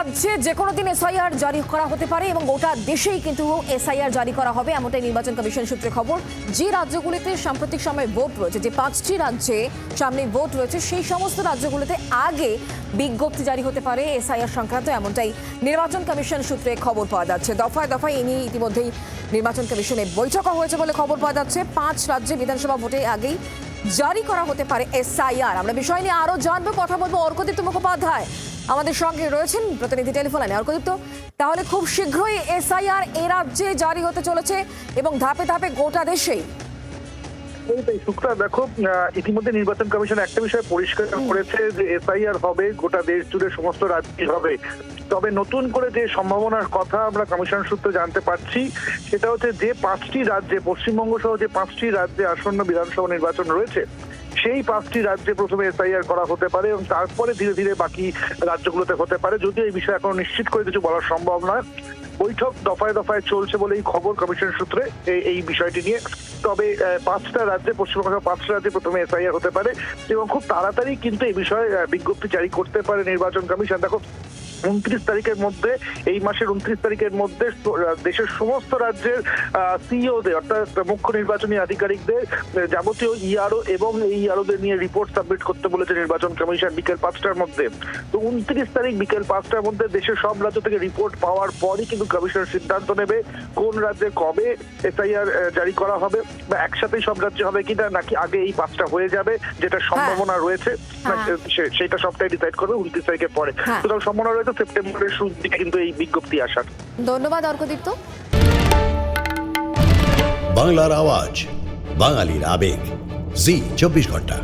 রাজ্যে যে কোনো দিন এসআইআর জারি করা হতে পারে এবং গোটা দেশেই কিন্তু এসআইআর জারি করা হবে, এমনটাই নির্বাচন কমিশন সূত্রে খবর। যে রাজ্যগুলিতে সাম্প্রতিক সময় ভোট রয়েছে, যে 5টি রাজ্যে সামনে ভোট রয়েছে, সেই সমস্ত রাজ্যগুলিতে আগে বিজ্ঞপ্তি জারি হতে পারে এসআইআর সংক্রান্ত, এমনটাই নির্বাচন কমিশন সূত্রে খবর পাওয়া যাচ্ছে। দফায় দফায় এ নিয়ে ইতিমধ্যেই নির্বাচন কমিশনে বৈঠকও হয়েছে বলে খবর পাওয়া যাচ্ছে। 5 রাজ্যে বিধানসভা ভোটে আগেই জারি করা হতে পারে এসআইআর। আমরা বিষয় নিয়ে আরো জানবো, কথা বলবো অর্কদীপ্ত মুখোপাধ্যায় আমাদের সঙ্গে রয়েছেন প্রতিনিধি টেলিফোন লাইনে। অর্কদীপ্ত, তাহলে খুব শীঘ্রই এসআইআর এ রাজ্যে জারি হতে চলেছে এবং ধাপে ধাপে গোটা দেশেই। শুক্লা, দেখো, ইতিমধ্যে নির্বাচন কমিশন একটা বিষয় পরিষ্কার করেছে যে এসআইআর হবে, গোটা দেশ জুড়ে সমস্ত রাজ্যে হবে। তবে নতুন করে যে সম্ভাবনার কথা আমরা কমিশন সূত্রে জানতে পারছি সেটা হচ্ছে যে 5টি রাজ্যে, পশ্চিমবঙ্গ সহ যে 5টি রাজ্যে আসন্ন বিধানসভা নির্বাচন রয়েছে, সেই 5টি রাজ্যে প্রথমে এসআইআর করা হতে পারে এবং তারপরে ধীরে ধীরে বাকি রাজ্যগুলোতে হতে পারে। যদিও এই বিষয়ে এখনো নিশ্চিত করে কিছু বলা সম্ভব নয়। বৈঠক দফায় দফায় চলছে বলেই খবর কমিশন সূত্রে এই বিষয়টি নিয়ে। তবে 5টা রাজ্যে, পশ্চিমবঙ্গ 5টা রাজ্যে প্রথমে এসআইআর হতে পারে এবং খুব তাড়াতাড়ি কিন্তু এই বিষয়ে বিজ্ঞপ্তি জারি করতে পারে নির্বাচন কমিশন। দেখো, 29 তারিখের মধ্যে, এই মাসের 29 তারিখের মধ্যে দেশের সমস্ত রাজ্যের সিইওদের, অর্থাৎ মুখ্য নির্বাচনী আধিকারিকদের যাবতীয় ইআরও এবং এই ইআরওদের নিয়ে রিপোর্ট সাবমিট করতে বলেছে নির্বাচন কমিশন বিকেল 5টার মধ্যে। তো 29 তারিখ বিকেল 5টার মধ্যে দেশের সব রাজ্য থেকে রিপোর্ট পাওয়ার পরই কিন্তু কমিশন সিদ্ধান্ত নেবে কোন রাজ্যে কবে এসআইআর জারি করা হবে, বা একসাথেই সব রাজ্যে হবে কিনা, নাকি আগে এই 5টা হয়ে যাবে যেটা সম্ভাবনা রয়েছে সেটা সবটাই ডিসাইড করবে 29 তারিখের পরে। সুতরাং সম্ভাবনা রয়েছে সেপ্টেম্বরের শুরুর দিকে কিন্তু এই বিজ্ঞপ্তি আসার। ধন্যবাদ অর্কদীপ্ত। বাংলার আওয়াজ, বাঙালির আবেগ, জি 24 ঘন্টা।